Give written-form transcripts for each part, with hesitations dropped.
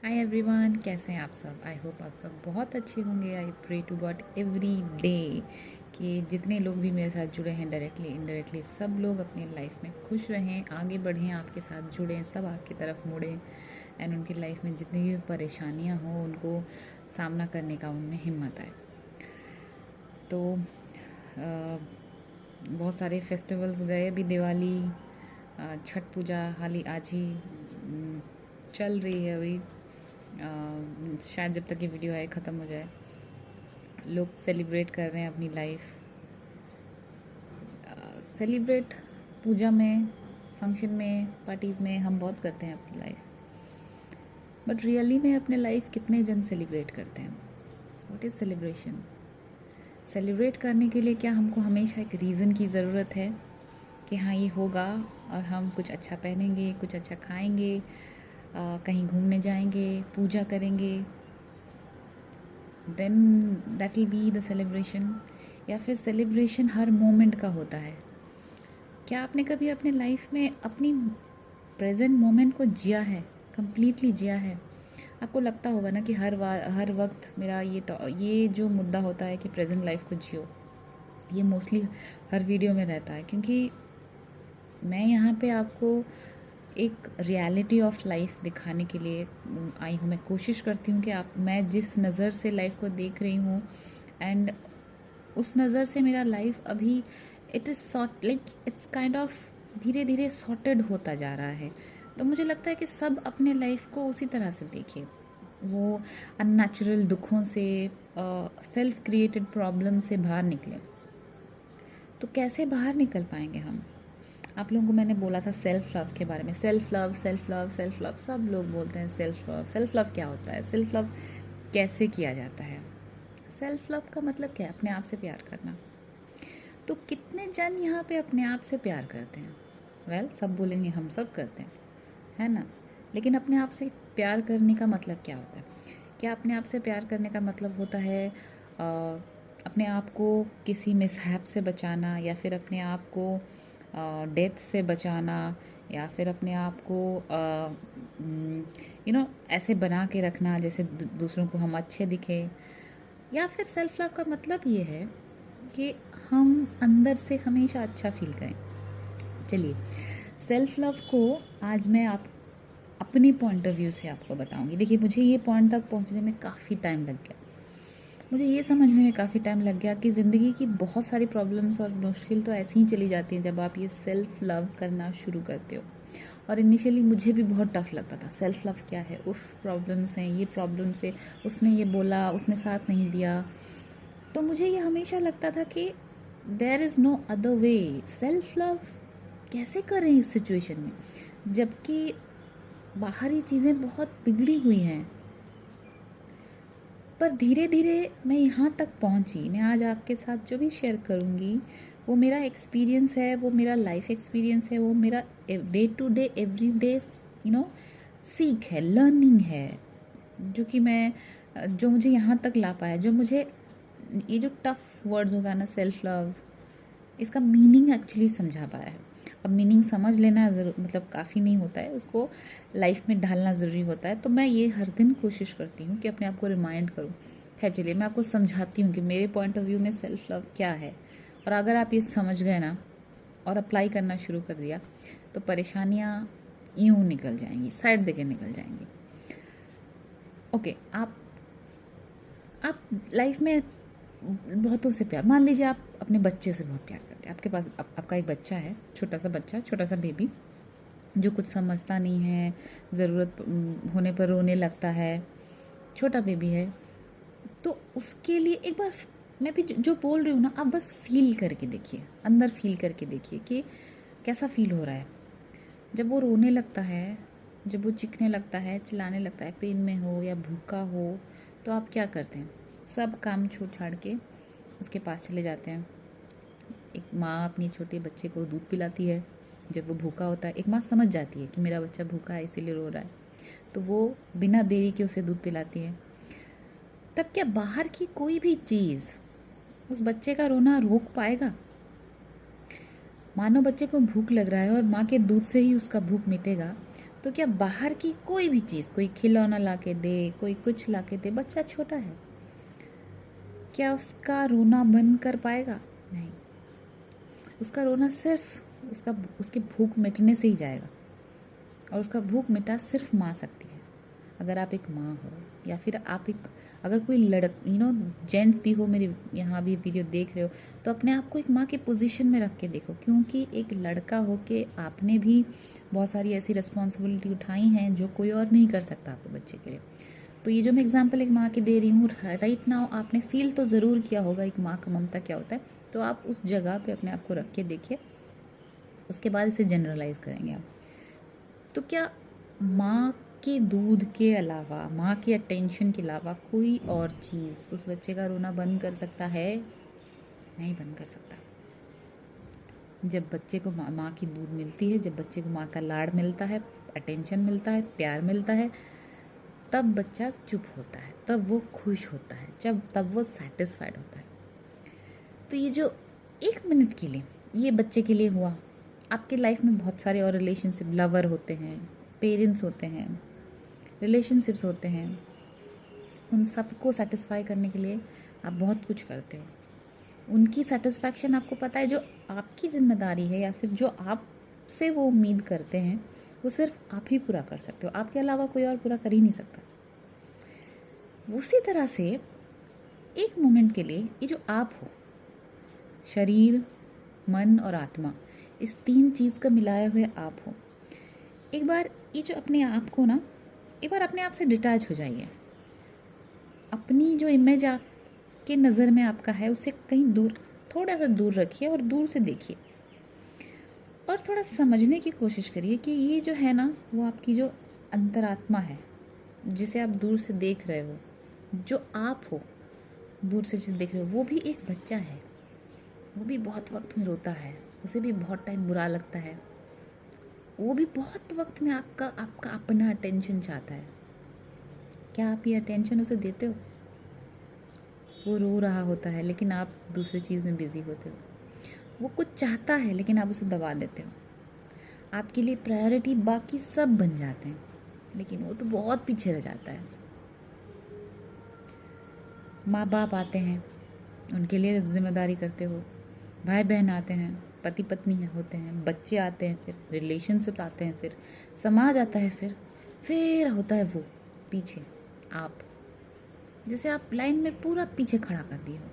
Hi everyone, कैसे हैं आप सब। आई होप आप सब बहुत अच्छे होंगे। I pray to God every day कि जितने लोग भी मेरे साथ जुड़े हैं डायरेक्टली इनडायरेक्टली, सब लोग अपनी लाइफ में खुश रहें, आगे बढ़ें, आपके साथ जुड़ें, सब आपकी तरफ मुड़ें एंड उनकी लाइफ में जितनी भी परेशानियां हों उनको सामना करने का उनमें हिम्मत आए। तो बहुत सारे फेस्टिवल्स गए, अभी दिवाली, छठ पूजा हाल ही आज ही चल रही है अभी। शायद जब तक ये वीडियो आए ख़त्म हो जाए। लोग सेलिब्रेट कर रहे हैं अपनी लाइफ। सेलिब्रेट पूजा में, फंक्शन में, पार्टीज़ में हम बहुत करते हैं अपनी लाइफ, बट रियली में अपने लाइफ कितने जन सेलिब्रेट करते हैं? What is celebration? सेलिब्रेट करने के लिए क्या हमको हमेशा एक रीज़न की ज़रूरत है कि हाँ ये होगा और हम कुछ अच्छा पहनेंगे, कुछ अच्छा खाएंगे, कहीं घूमने जाएंगे, पूजा करेंगे, then that will be the celebration? या फिर सेलिब्रेशन हर मोमेंट का होता है? क्या आपने कभी अपने लाइफ में अपनी प्रेजेंट मोमेंट को जिया है, कंप्लीटली जिया है? आपको लगता होगा ना कि हर वक्त मेरा ये जो मुद्दा होता है कि प्रेजेंट लाइफ को जियो, ये मोस्टली हर वीडियो में रहता है, क्योंकि मैं यहाँ पे आपको एक रियलिटी ऑफ लाइफ दिखाने के लिए आई हूँ। मैं कोशिश करती हूँ कि मैं जिस नज़र से लाइफ को देख रही हूँ एंड उस नज़र से मेरा लाइफ अभी it is sort like it's kind of धीरे धीरे सॉर्टेड होता जा रहा है। तो मुझे लगता है कि सब अपने लाइफ को उसी तरह से देखें, वो अननेचुरल दुखों से, सेल्फ क्रिएटेड प्रॉब्लम से बाहर निकले। तो कैसे बाहर निकल पाएंगे हम? आप लोगों को मैंने बोला था सेल्फ लव के बारे में। Self love, self love, self love, सब लोग बोलते हैं सेल्फ लव। सेल्फ लव क्या होता है? सेल्फ लव कैसे किया जाता है? सेल्फ लव का मतलब क्या है? अपने आप से प्यार करना। तो कितने जन यहाँ पे अपने आप से प्यार करते हैं? वेल, सब बोलेंगे हम सब करते हैं, है ना? लेकिन अपने आप से प्यार करने का मतलब क्या होता है? क्या अपने आप से प्यार करने का मतलब होता है अपने आप को किसी मिसहैप से बचाना, या फिर अपने आप को डेथ से बचाना, या फिर अपने आप को ऐसे बना के रखना जैसे दूसरों को हम अच्छे दिखे? या फिर सेल्फ लव का मतलब ये है कि हम अंदर से हमेशा अच्छा फील करें? चलिए, सेल्फ लव को आज मैं आप अपनी पॉइंट ऑफ व्यू से आपको बताऊंगी। देखिए, मुझे ये पॉइंट तक पहुंचने में काफ़ी टाइम लग गया। मुझे ये समझने में काफ़ी टाइम लग गया कि ज़िंदगी की बहुत सारी प्रॉब्लम्स और मुश्किल तो ऐसी ही चली जाती हैं जब आप ये सेल्फ लव करना शुरू करते हो। और इनिशियली मुझे भी बहुत टफ लगता था, सेल्फ लव क्या है, उफ प्रॉब्लम्स हैं, ये प्रॉब्लम्स है, उसने ये बोला, उसने साथ नहीं दिया। तो मुझे ये हमेशा लगता था कि there is no other way. Self love कैसे करें इस सिचुएशन में, जबकि बाहरी चीज़ें बहुत बिगड़ी हुई हैं? पर धीरे धीरे मैं यहाँ तक पहुँची। मैं आज आपके साथ जो भी शेयर करूँगी वो मेरा एक्सपीरियंस है, वो मेरा लाइफ एक्सपीरियंस है, वो मेरा day to day every day सीख है, लर्निंग है, जो मुझे यहाँ तक ला पाया, जो मुझे ये जो टफ वर्ड्स होगा ना सेल्फ लव, इसका मीनिंग एक्चुअली समझा पाया है। अब मीनिंग समझ लेना मतलब काफ़ी नहीं होता है, उसको लाइफ में ढालना ज़रूरी होता है। तो मैं ये हर दिन कोशिश करती हूँ कि अपने आप को रिमाइंड करूँ। खैर चलिए, मैं आपको समझाती हूँ कि मेरे पॉइंट ऑफ व्यू में सेल्फ लव क्या है। और अगर आप ये समझ गए ना और अप्लाई करना शुरू कर दिया तो परेशानियाँ यूँ निकल जाएंगी, साइड देके निकल जाएंगी। ओके, आप लाइफ में बहुतों से प्यार, मान लीजिए आप अपने बच्चे से बहुत प्यार करते हैं। आपके पास आपका एक बच्चा है, छोटा सा बच्चा, छोटा सा बेबी, जो कुछ समझता नहीं है, ज़रूरत होने पर रोने लगता है, छोटा बेबी है। तो उसके लिए एक बार मैं भी जो बोल रही हूँ ना, आप बस फील करके देखिए, अंदर फील करके देखिए कि कैसा फील हो रहा है जब वो रोने लगता है, जब वो चीखने लगता है, चिल्लाने लगता है, पेन में हो या भूखा हो। तो आप क्या करते हैं? सब काम छोड़ छाड़ के उसके पास चले जाते हैं। एक माँ अपनी छोटे बच्चे को दूध पिलाती है जब वो भूखा होता है। एक माँ समझ जाती है कि मेरा बच्चा भूखा है इसीलिए रो रहा है, तो वो बिना देरी के उसे दूध पिलाती है। तब क्या बाहर की कोई भी चीज़ उस बच्चे का रोना रोक पाएगा? मानो बच्चे को भूख लग रहा है और माँ के दूध से ही उसका भूख मिटेगा, तो क्या बाहर की कोई भी चीज़, कोई खिलौना ला के दे, कोई कुछ ला के दे, बच्चा छोटा है, क्या उसका रोना बंद कर पाएगा? नहीं। उसका रोना सिर्फ उसकी भूख मिटने से ही जाएगा, और उसका भूख मिटा सिर्फ माँ सकती है। अगर आप एक माँ हो, या फिर आप एक, अगर कोई जेंट्स भी हो, मेरे यहाँ भी वीडियो देख रहे हो, तो अपने आप को एक माँ के पोजीशन में रख के देखो, क्योंकि एक लड़का हो के आपने भी बहुत सारी ऐसी रिस्पॉन्सिबिलिटी उठाई हैं जो कोई और नहीं कर सकता आपके बच्चे के लिए। तो ये जो मैं एग्जाम्पल एक माँ की दे रही हूँ, राइट नाउ आपने फील तो ज़रूर किया होगा एक माँ का ममता क्या होता है। तो आप उस जगह पे अपने आप को रख के देखिए, उसके बाद इसे जनरलाइज करेंगे आप। तो क्या माँ के दूध के अलावा, माँ के अटेंशन के अलावा कोई और चीज़ उस बच्चे का रोना बंद कर सकता है? नहीं बंद कर सकता। जब बच्चे को माँ की दूध मिलती है, जब बच्चे को माँ का लाड़ मिलता है, अटेंशन मिलता है, प्यार मिलता है, तब बच्चा चुप होता है, तब वो खुश होता है, तब वो सेटिस्फाइड होता है। तो ये जो 1 मिनट के लिए ये बच्चे के लिए हुआ, आपके लाइफ में बहुत सारे और रिलेशनशिप, लवर होते हैं, पेरेंट्स होते हैं, रिलेशनशिप्स होते हैं, उन सबको सेटिस्फाई करने के लिए आप बहुत कुछ करते हो। उनकी सेटिस्फैक्शन आपको पता है, जो आपकी जिम्मेदारी है या फिर जो आपसे वो उम्मीद करते हैं, वो सिर्फ आप ही पूरा कर सकते हो, आपके अलावा कोई और पूरा कर ही नहीं सकता। उसी तरह से एक मोमेंट के लिए ये जो आप हो, शरीर, मन और आत्मा, इस 3 चीज़ का मिलाए हुए आप हो, एक बार ये जो अपने आप को ना, एक बार अपने आप से डिटैच हो जाइए। अपनी जो इमेज आपके नज़र में आपका है, उससे कहीं दूर, थोड़ा सा दूर रखिए और दूर से देखिए, और थोड़ा समझने की कोशिश करिए कि ये जो है ना, वो आपकी जो अंतरात्मा है, जिसे आप दूर से देख रहे हो, जो आप हो दूर से जिसे देख रहे हो, वो भी एक बच्चा है। वो भी बहुत वक्त में रोता है, उसे भी बहुत टाइम बुरा लगता है, वो भी बहुत वक्त में आपका अपना अटेंशन चाहता है। क्या आप ये अटेंशन उसे देते हो? वो रो रहा होता है लेकिन आप दूसरी चीज़ में बिजी होते हो। वो कुछ चाहता है लेकिन आप उसे दबा देते हो। आपके लिए प्रायोरिटी बाकी सब बन जाते हैं, लेकिन वो तो बहुत पीछे रह जाता है। माँ बाप आते हैं, उनके लिए जिम्मेदारी करते हो, भाई बहन आते हैं, पति पत्नी होते हैं, बच्चे आते हैं, फिर रिलेशनशिप आते हैं, फिर समाज आता है, फिर होता है वो पीछे आप, जैसे आप लाइन में पूरा पीछे खड़ा कर दिए हो।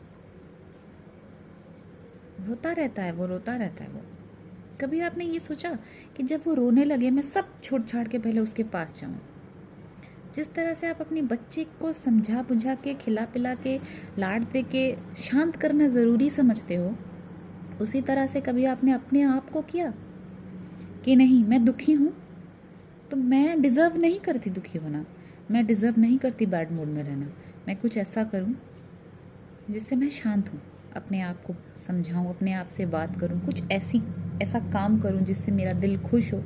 रोता रहता है वो, रोता रहता है वो। कभी आपने ये सोचा कि जब वो रोने लगे मैं सब छोड़ छाड़ के पहले उसके पास जाऊं? जिस तरह से आप अपने बच्चे को समझा बुझा के, खिला पिला के, लाड दे के शांत करना ज़रूरी समझते हो, उसी तरह से कभी आपने अपने आप को किया कि नहीं, मैं दुखी हूँ तो मैं डिज़र्व नहीं करती दुखी होना, मैं डिज़र्व नहीं करती बैड मूड में रहना, मैं कुछ ऐसा करूँ जिससे मैं शांत हूँ, अपने आप को समझाऊँ, अपने आप से बात करूँ, कुछ ऐसा काम करूँ जिससे मेरा दिल खुश हो।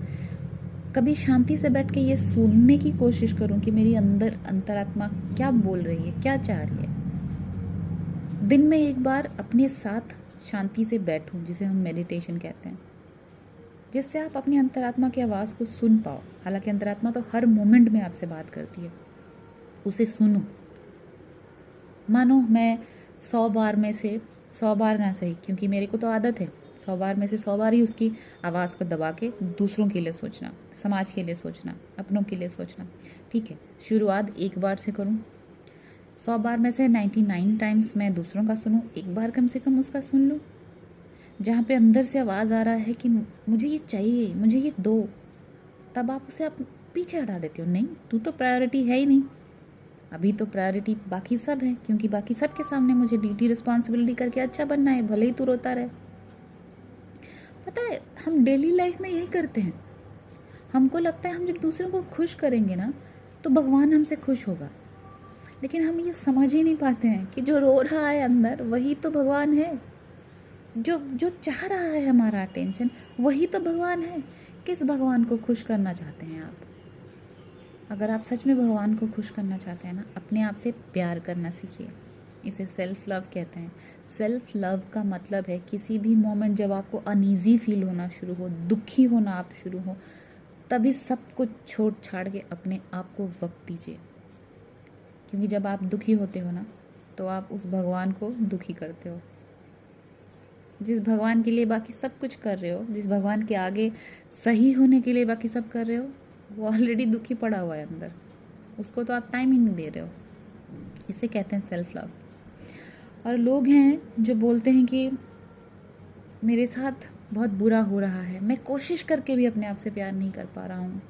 कभी शांति से बैठ के ये सुनने की कोशिश करूँ कि मेरी अंतरात्मा क्या बोल रही है, क्या चाह रही है। दिन में एक बार अपने साथ शांति से बैठूं, जिसे हम मेडिटेशन कहते हैं, जिससे आप अपनी अंतरात्मा की आवाज़ को सुन पाओ। हालांकि अंतरात्मा तो हर मोमेंट में आपसे बात करती है, उसे सुनो। मानो मैं 100 बार में से 100 बार ना सही, क्योंकि मेरे को तो आदत है 100 बार में से 100 बार ही उसकी आवाज़ को दबा के दूसरों के लिए सोचना, समाज के लिए सोचना, अपनों के लिए सोचना। ठीक है, शुरुआत 1 बार से करूं, 100 बार में से 99 टाइम्स मैं दूसरों का सुनूं, 1 बार कम से कम उसका सुन लूं, जहाँ पे अंदर से आवाज़ आ रहा है कि मुझे ये चाहिए, मुझे ये दो। तब आप उसे पीछे हटा देते हो। नहीं, तू तो प्रायोरिटी है ही नहीं, अभी तो प्रायोरिटी बाकी सब है, क्योंकि बाकी सब के सामने मुझे ड्यूटी रिस्पॉन्सिबिलिटी करके अच्छा बनना है, भले ही तू रोता रहे। पता है, हम डेली लाइफ में यही करते हैं। हमको लगता है हम जब दूसरों को खुश करेंगे ना, तो भगवान हमसे खुश होगा, लेकिन हम ये समझ ही नहीं पाते हैं कि जो रो रहा है अंदर, वही तो भगवान है। जो चाह रहा है हमारा अटेंशन, वही तो भगवान है। किस भगवान को खुश करना चाहते हैं आप? अगर आप सच में भगवान को खुश करना चाहते हैं ना, अपने आप से प्यार करना सीखिए। इसे सेल्फ लव कहते हैं। सेल्फ लव का मतलब है किसी भी मोमेंट जब आपको अनईजी फील होना शुरू हो, दुखी होना आप शुरू हो, तभी सब कुछ छोड़ छाड़ के अपने आप को वक्त दीजिए, क्योंकि जब आप दुखी होते हो ना तो आप उस भगवान को दुखी करते हो। जिस भगवान के लिए बाकी सब कुछ कर रहे हो, जिस भगवान के आगे सही होने के लिए बाकी सब कर रहे हो, वो ऑलरेडी दुखी पड़ा हुआ है अंदर, उसको तो आप टाइम ही नहीं दे रहे हो। इसे कहते हैं सेल्फ लव। और लोग हैं जो बोलते हैं कि मेरे साथ बहुत बुरा हो रहा है, मैं कोशिश करके भी अपने आप से प्यार नहीं कर पा रहा हूँ,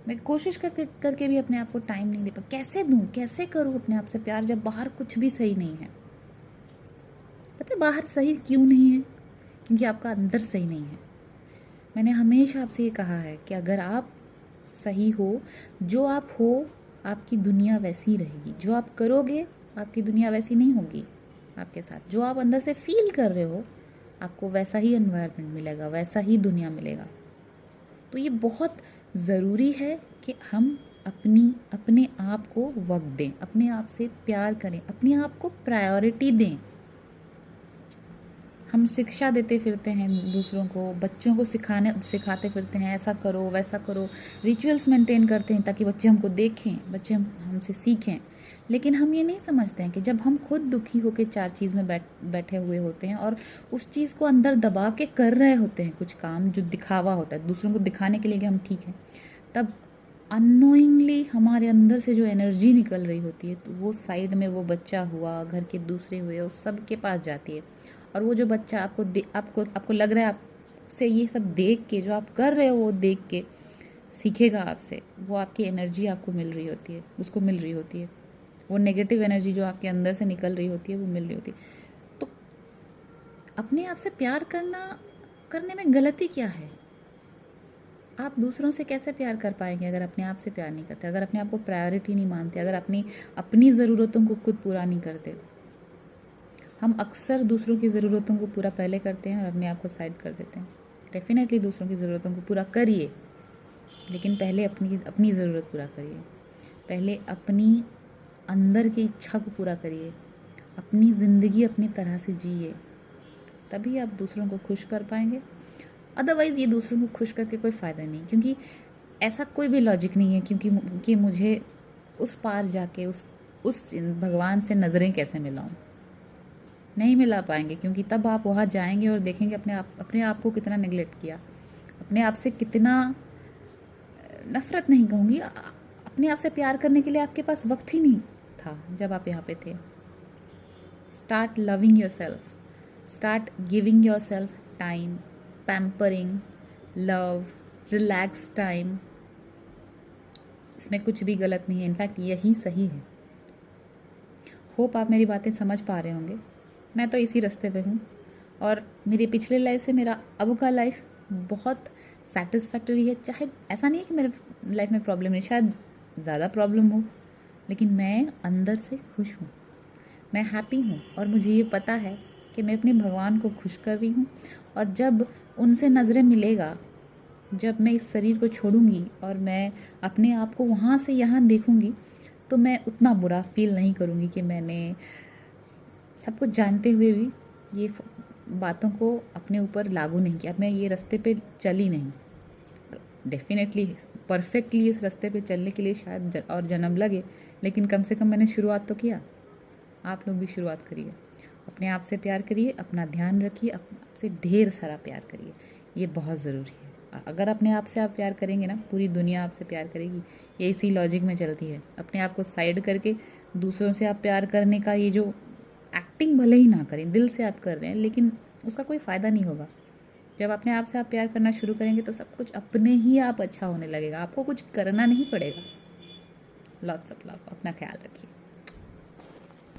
मैं कोशिश करके भी अपने आप को टाइम नहीं दे पा, कैसे दूँ, कैसे करूँ अपने आप से प्यार जब बाहर कुछ भी सही नहीं है। पता है बाहर सही क्यों नहीं है? क्योंकि आपका अंदर सही नहीं है। मैंने हमेशा आपसे ये कहा है कि अगर आप सही हो, जो आप हो, आपकी दुनिया वैसी रहेगी। जो आप करोगे आपकी दुनिया वैसी नहीं होगी आपके साथ। जो आप अंदर से फील कर रहे हो आपको वैसा ही एनवायरनमेंट मिलेगा, वैसा ही दुनिया मिलेगा। तो ये बहुत ज़रूरी है कि हम अपने आप को वक्त दें, अपने आप से प्यार करें, अपने आप को प्रायोरिटी दें। हम शिक्षा देते फिरते हैं दूसरों को, बच्चों को सिखाते फिरते हैं ऐसा करो वैसा करो, रिचुअल्स मेंटेन करते हैं ताकि बच्चे हमको देखें, बच्चे हमसे सीखें। लेकिन हम ये नहीं समझते हैं कि जब हम खुद दुखी होकर चार चीज़ में बैठे हुए होते हैं और उस चीज़ को अंदर दबा के कर रहे होते हैं कुछ काम जो दिखावा होता है, दूसरों को दिखाने के लिए कि हम ठीक हैं, तब अननोइंगली हमारे अंदर से जो एनर्जी निकल रही होती है तो वो साइड में वो बच्चा हुआ, घर के दूसरे हुए, उस सब के पास जाती है। और वो जो बच्चा आपको लग रहा है आपसे ये सब देख के, जो आप कर रहे हो वो देख के सीखेगा आपसे, वो आपकी एनर्जी आपको मिल रही होती है, उसको मिल रही होती है। वो नेगेटिव एनर्जी जो आपके अंदर से निकल रही होती है वो मिल रही होती है। तो अपने आप से प्यार करने में गलती क्या है? आप दूसरों से कैसे प्यार कर पाएंगे अगर अपने आप से प्यार नहीं करते, अगर अपने आप को प्रायोरिटी नहीं मानते, अगर अपनी ज़रूरतों को खुद पूरा नहीं करते। हम अक्सर दूसरों की ज़रूरतों को पूरा पहले करते हैं और अपने आप को साइड कर देते हैं। डेफिनेटली दूसरों की ज़रूरतों को पूरा करिए, लेकिन पहले अपनी ज़रूरत पूरा करिए। पहले अपनी अंदर की इच्छा को पूरा करिए, अपनी ज़िंदगी अपनी तरह से जिए, तभी आप दूसरों को खुश कर पाएंगे। अदरवाइज़ ये दूसरों को खुश करके कोई फ़ायदा नहीं, क्योंकि ऐसा कोई भी लॉजिक नहीं है क्योंकि मुझे उस पार जाके उस भगवान से नज़रें कैसे मिलाऊं। नहीं मिला पाएंगे, क्योंकि तब आप वहाँ जाएंगे और देखेंगे अपने आप को कितना नेगलेक्ट किया, अपने आप से कितना नफरत नहीं कहूँगी, अपने आप से प्यार करने के लिए आपके पास वक्त ही नहीं था जब आप यहाँ पे थे। Start loving your self, start giving your self time, pampering, love, relax time. इसमें कुछ भी गलत नहीं है, इनफैक्ट यही सही है। होप आप मेरी बातें समझ पा रहे होंगे। मैं तो इसी रास्ते पे हूँ और मेरी पिछले लाइफ से मेरा अब का लाइफ बहुत सेटिस्फैक्टरी है। चाहे ऐसा नहीं है कि मेरे लाइफ में प्रॉब्लम नहीं, शायद ज़्यादा प्रॉब्लम हो, लेकिन मैं अंदर से खुश हूँ, मैं हैप्पी हूँ। और मुझे ये पता है कि मैं अपने भगवान को खुश कर रही हूँ। और जब उनसे नज़रें मिलेगा, जब मैं इस शरीर को छोड़ूंगी और मैं अपने आप को वहाँ से यहाँ देखूंगी, तो मैं उतना बुरा फील नहीं करूँगी कि मैंने सब कुछ जानते हुए भी ये बातों को अपने ऊपर लागू नहीं किया, मैं ये रास्ते पे चली नहीं। डेफिनेटली परफेक्टली इस रास्ते पे चलने के लिए शायद और जन्म लगे, लेकिन कम से कम मैंने शुरुआत तो किया। आप लोग भी शुरुआत करिए, अपने आप से प्यार करिए, अपना ध्यान रखिए, अपने आप से ढेर सारा प्यार करिए, ये बहुत ज़रूरी है। अगर अपने आप से आप प्यार करेंगे ना, पूरी दुनिया आपसे प्यार करेगी। ये इसी लॉजिक में चलती है। अपने आप को साइड करके दूसरों से आप प्यार करने का ये जो एक्टिंग भले ही ना करें, दिल से आप कर रहे हैं, लेकिन उसका कोई फ़ायदा नहीं होगा। जब अपने आप से आप प्यार करना शुरू करेंगे तो सब कुछ अपने ही आप अच्छा होने लगेगा, आपको कुछ करना नहीं पड़ेगा। लॉट्स ऑफ लव, अपना ख्याल रखिए।